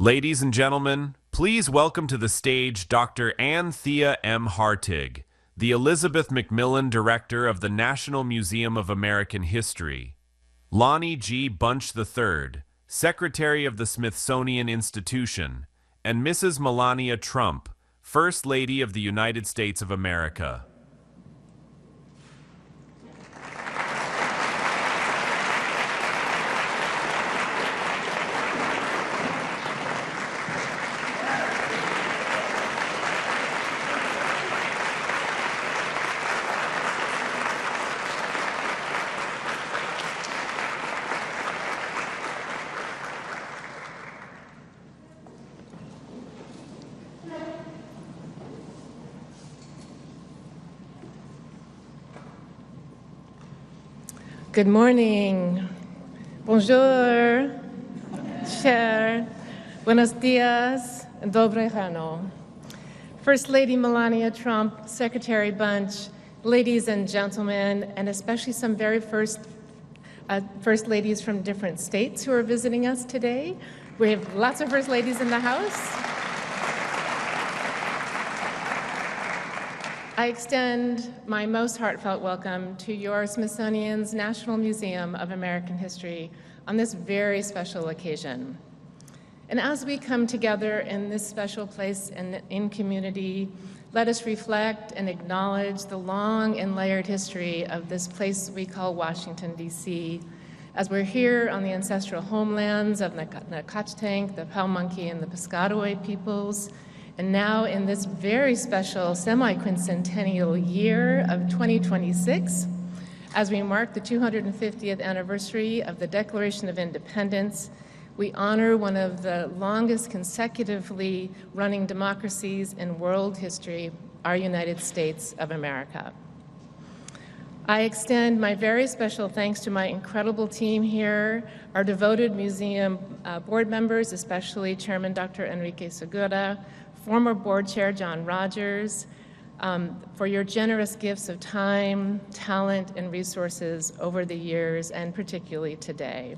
Ladies and gentlemen, please welcome to the stage Dr. Anthea M. Hartig, the Elizabeth Macmillan Director of the National Museum of American History, Lonnie G. Bunch III, Secretary of the Smithsonian Institution, and Mrs. Melania Trump, First Lady of the United States of America. Good morning. Bonjour. Cher. Buenos dias. And dobre rano. First Lady Melania Trump, Secretary Bunch, ladies and gentlemen, and especially some very first ladies from different states who are visiting us today. We have lots of first ladies in the house. I extend my most heartfelt welcome to your Smithsonian's National Museum of American History on this very special occasion. And as we come together in this special place and in community, let us reflect and acknowledge the long and layered history of this place we call Washington, D.C., as we're here on the ancestral homelands of the Nacotchtank, the Paumanki, and the Piscataway peoples, and now in this very special semi-quincentennial year of 2026, as we mark the 250th anniversary of the Declaration of Independence, we honor one of the longest consecutively running democracies in world history, our United States of America. I extend my very special thanks to my incredible team here, our devoted museum board members, especially Chairman Dr. Enrique Segura, former board chair John Rogers, for your generous gifts of time, talent, and resources over the years, and particularly today.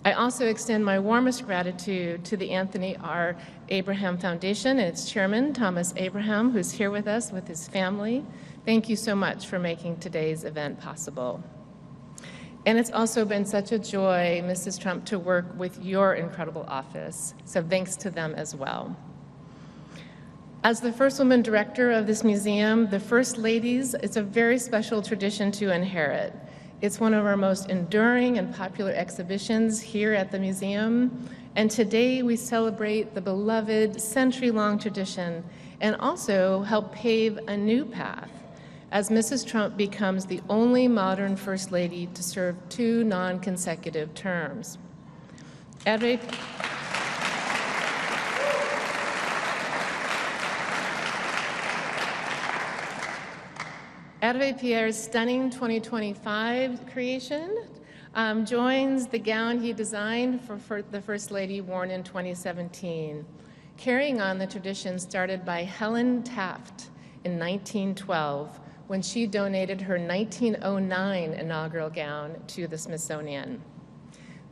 I also extend my warmest gratitude to the Anthony R. Abraham Foundation and its chairman, Thomas Abraham, who's here with us with his family. Thank you so much for making today's event possible. And it's also been such a joy, Mrs. Trump, to work with your incredible office, so thanks to them as well. As the first woman director of this museum, the First Ladies, it's a very special tradition to inherit. It's one of our most enduring and popular exhibitions here at the museum, and today we celebrate the beloved century-long tradition and also help pave a new path as Mrs. Trump becomes the only modern First Lady to serve 2 non-consecutive terms. Hervé Pierre's stunning 2025 creation joins the gown he designed for the First Lady worn in 2017, carrying on the tradition started by Helen Taft in 1912 when she donated her 1909 inaugural gown to the Smithsonian.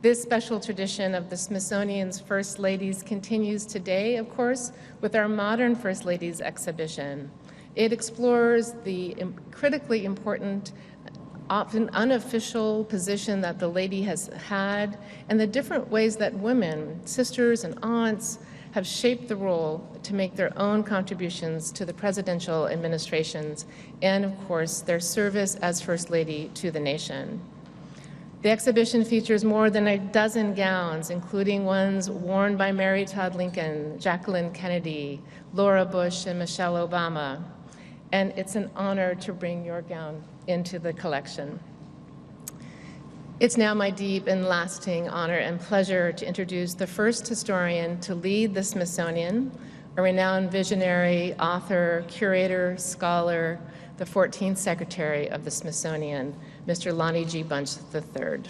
This special tradition of the Smithsonian's First Ladies continues today, of course, with our modern First Ladies exhibition. It explores the critically important, often unofficial position that the lady has had and the different ways that women, sisters and aunts, have shaped the role to make their own contributions to the presidential administrations and, of course, their service as First Lady to the nation. The exhibition features more than a dozen gowns, including ones worn by Mary Todd Lincoln, Jacqueline Kennedy, Laura Bush, and Michelle Obama. And it's an honor to bring your gown into the collection. It's now my deep and lasting honor and pleasure to introduce the first historian to lead the Smithsonian, a renowned visionary, author, curator, scholar, the 14th Secretary of the Smithsonian, Mr. Lonnie G. Bunch III.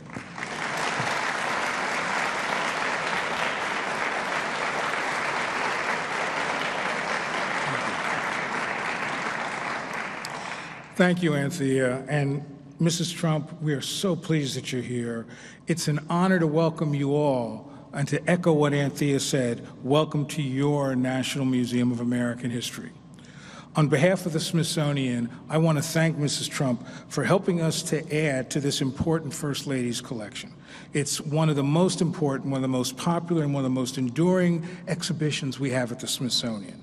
Thank you, Anthea. And Mrs. Trump, we are so pleased that you're here. It's an honor to welcome you all and to echo what Anthea said, welcome to your National Museum of American History. On behalf of the Smithsonian, I want to thank Mrs. Trump for helping us to add to this important First Lady's collection. It's one of the most important, one of the most popular, and one of the most enduring exhibitions we have at the Smithsonian.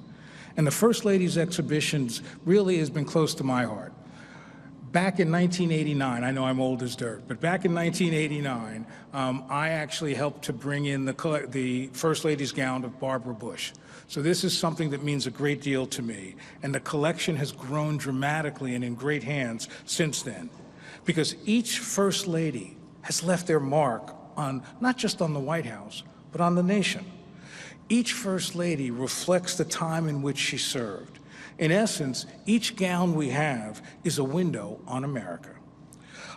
And the First Lady's exhibitions really has been close to my heart. Back in 1989, I know I'm old as dirt, but back in 1989, I actually helped to bring in the First Lady's gown of Barbara Bush. So this is something that means a great deal to me, and the collection has grown dramatically and in great hands since then, because each First Lady has left their mark on, not just on the White House, but on the nation. Each First Lady reflects the time in which she served. In essence, each gown we have is a window on America.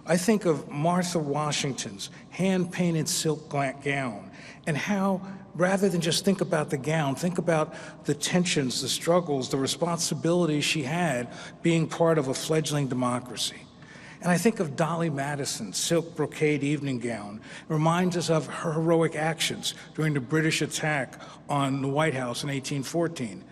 I think of Martha Washington's hand-painted silk gown and how, rather than just think about the gown, think about the tensions, the struggles, the responsibilities she had being part of a fledgling democracy. And I think of Dolly Madison's silk brocade evening gown. It reminds us of her heroic actions during the British attack on the White House in 1814.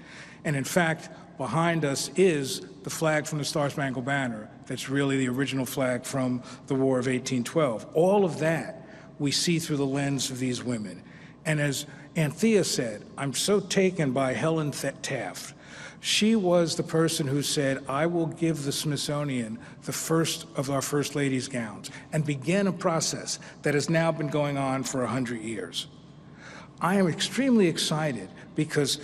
And in fact, behind us is the flag from the Star-Spangled Banner that's really the original flag from the War of 1812. All of that we see through the lens of these women. And as Anthea said, I'm so taken by Helen Taft. She was the person who said, I will give the Smithsonian the first of our First Ladies' gowns, and began a process that has now been going on for 100 years. I am extremely excited because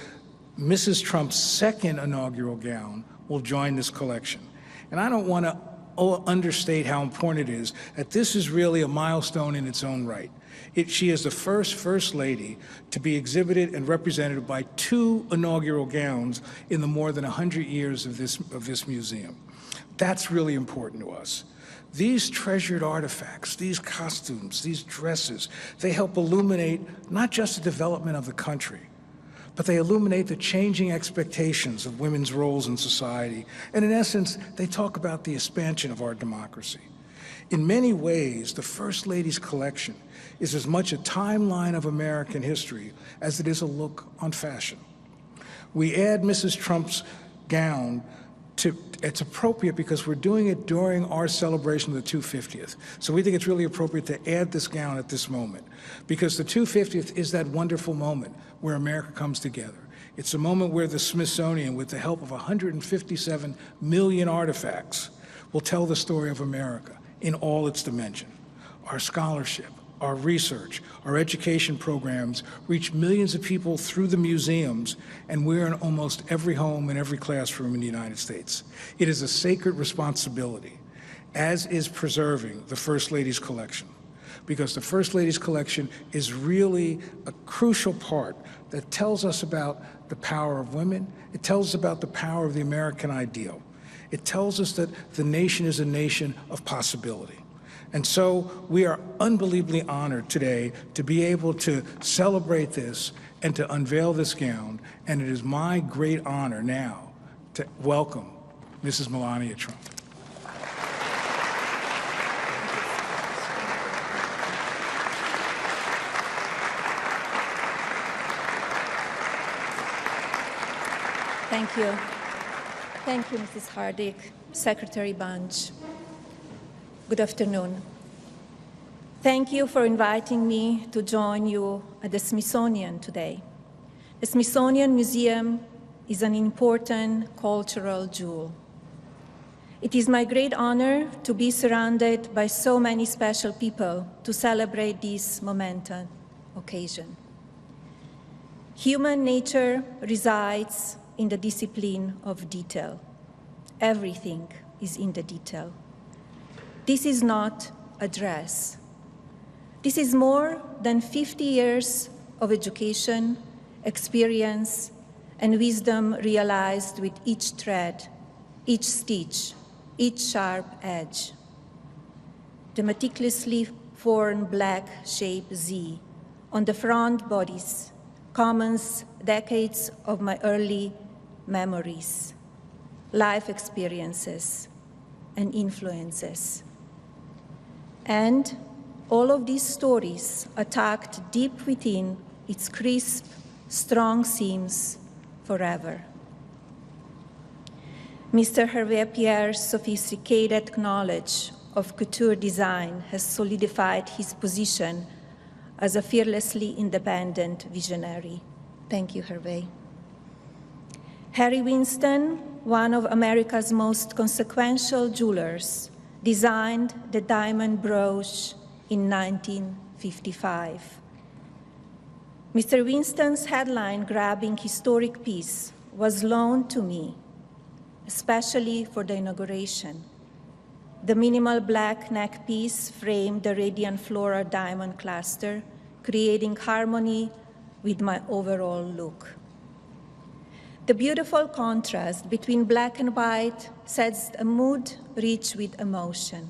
Mrs. Trump's second inaugural gown will join this collection. And I don't want to understate how important it is that this is really a milestone in its own right. She is the First Lady to be exhibited and represented by 2 inaugural gowns in the more than 100 years of this museum. That's really important to us. These treasured artifacts, these costumes, these dresses, they help illuminate not just the development of the country, but they illuminate the changing expectations of women's roles in society. And in essence, they talk about the expansion of our democracy. In many ways, the First Lady's collection is as much a timeline of American history as it is a look on fashion. We add Mrs. Trump's gown it's appropriate because we're doing it during our celebration of the 250th. So we think it's really appropriate to add this gown at this moment, because the 250th is that wonderful moment where America comes together. It's a moment where the Smithsonian, with the help of 157 million artifacts, will tell the story of America in all its dimension. Our scholarship, our research, our education programs reach millions of people through the museums, and we're in almost every home and every classroom in the United States. It is a sacred responsibility, as is preserving the First Lady's collection, because the First Lady's collection is really a crucial part that tells us about the power of women. It tells us about the power of the American ideal. It tells us that the nation is a nation of possibility. And so we are unbelievably honored today to be able to celebrate this and to unveil this gown. And it is my great honor now to welcome Mrs. Melania Trump. Thank you. Thank you, Mrs. Hardick, Secretary Bunch. Good afternoon. Thank you for inviting me to join you at the Smithsonian today. The Smithsonian Museum is an important cultural jewel. It is my great honor to be surrounded by so many special people to celebrate this momentous occasion. Human nature resides in the discipline of detail. Everything is in the detail. This is not a dress. This is more than 50 years of education, experience, and wisdom realized with each thread, each stitch, each sharp edge. The meticulously formed black shape Z on the front bodice commons decades of my early memories, life experiences, and influences. And all of these stories are tucked deep within its crisp, strong seams forever. Mr. Hervé Pierre's sophisticated knowledge of couture design has solidified his position as a fearlessly independent visionary. Thank you, Hervé. Harry Winston, one of America's most consequential jewelers, designed the diamond brooch in 1955. Mr. Winston's headline-grabbing historic piece was loaned to me, especially for the inauguration. The minimal black neck piece framed the radiant floral diamond cluster, creating harmony with my overall look. The beautiful contrast between black and white sets a mood rich with emotion.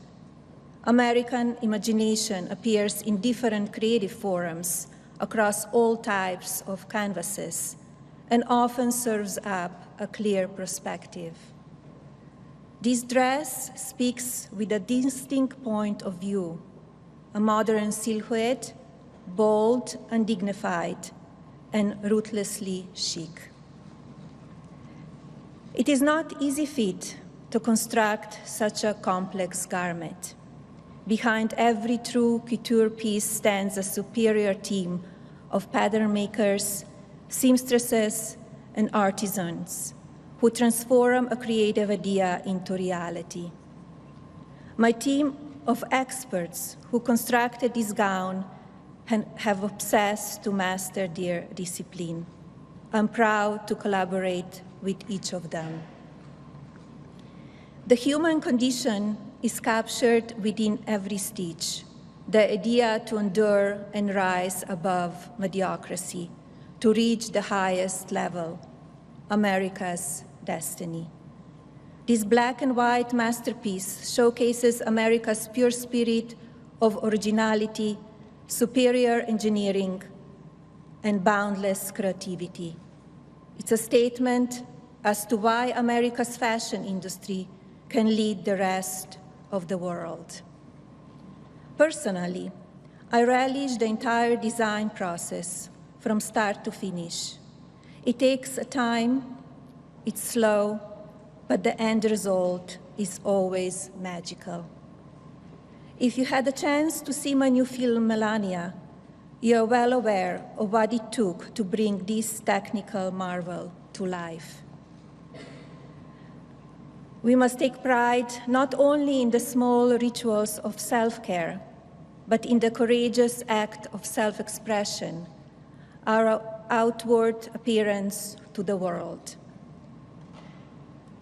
American imagination appears in different creative forms across all types of canvases and often serves up a clear perspective. This dress speaks with a distinct point of view, a modern silhouette, bold and dignified, and ruthlessly chic. It is not easy feat to construct such a complex garment. Behind every true couture piece stands a superior team of pattern makers, seamstresses, and artisans who transform a creative idea into reality. My team of experts who constructed this gown have obsessed to master their discipline. I'm proud to collaborate with each of them. The human condition is captured within every stitch, the idea to endure and rise above mediocrity, to reach the highest level, America's destiny. This black and white masterpiece showcases America's pure spirit of originality, superior engineering, and boundless creativity. It's a statement as to why America's fashion industry can lead the rest of the world. Personally, I relish the entire design process from start to finish. It takes time, it's slow, but the end result is always magical. If you had a chance to see my new film, Melania, you are well aware of what it took to bring this technical marvel to life. We must take pride not only in the small rituals of self-care, but in the courageous act of self-expression, our outward appearance to the world.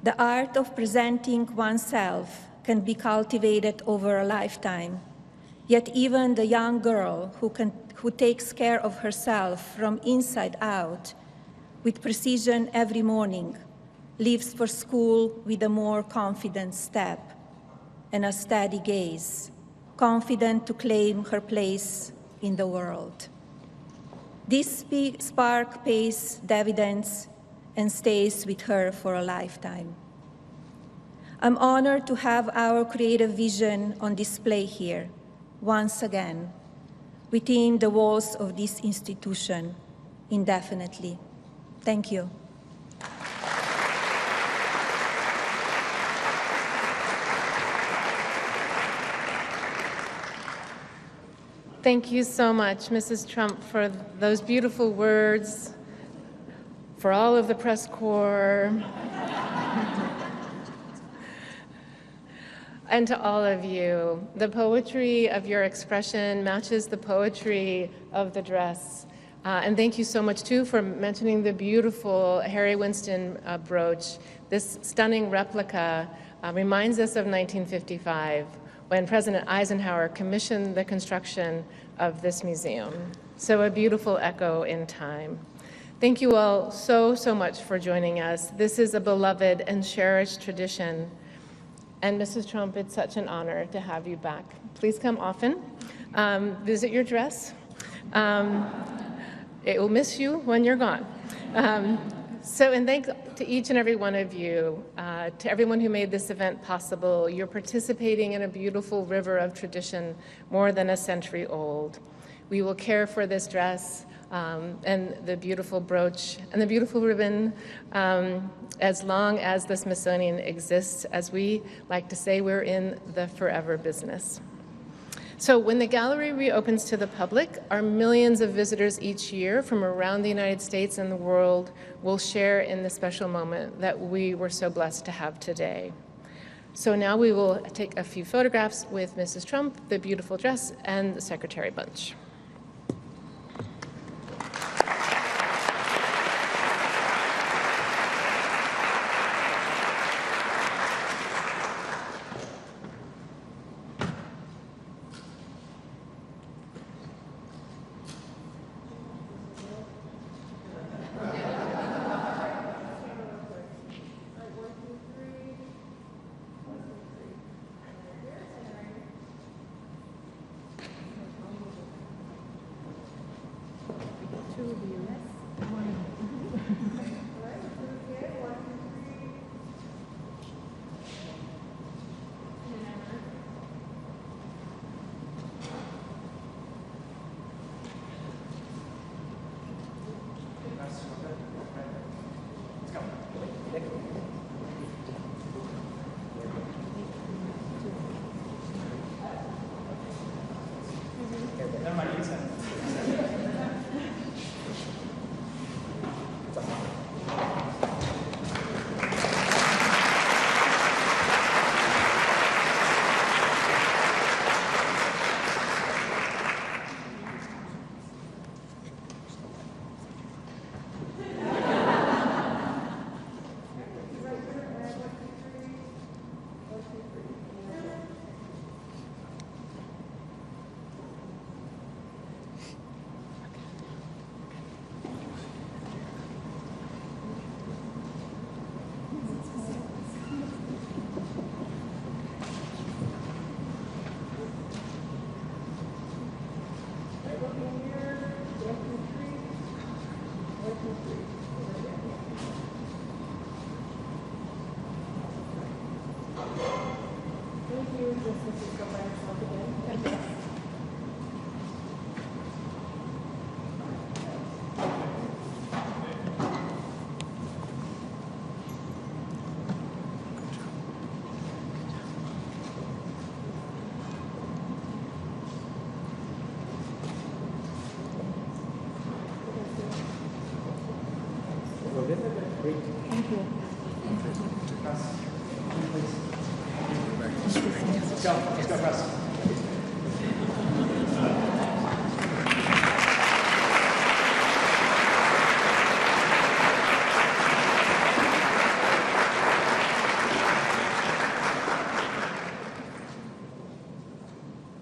The art of presenting oneself can be cultivated over a lifetime, yet even the young girl who takes care of herself from inside out with precision every morning leaves for school with a more confident step and a steady gaze, confident to claim her place in the world. This spark pays dividends and stays with her for a lifetime. I'm honored to have our creative vision on display here, once again, within the walls of this institution, indefinitely. Thank you. Thank you so much, Mrs. Trump, for those beautiful words, for all of the press corps, and to all of you. The poetry of your expression matches the poetry of the dress. And thank you so much, too, for mentioning the beautiful Harry Winston brooch. This stunning replica reminds us of 1955, when President Eisenhower commissioned the construction of this museum. So a beautiful echo in time. Thank you all so much for joining us. This is a beloved and cherished tradition. And Mrs. Trump, it's such an honor to have you back. Please come often. Visit your dress. It will miss you when you're gone. So, and thanks to each and every one of you, to everyone who made this event possible. You're participating in a beautiful river of tradition more than a century old. We will care for this dress and the beautiful brooch and the beautiful ribbon as long as the Smithsonian exists. As we like to say, we're in the forever business. So when the gallery reopens to the public, our millions of visitors each year from around the United States and the world will share in the special moment that we were so blessed to have today. So now we will take a few photographs with Mrs. Trump, the beautiful dress, and the Secretary Bunch. Let's go, Russ.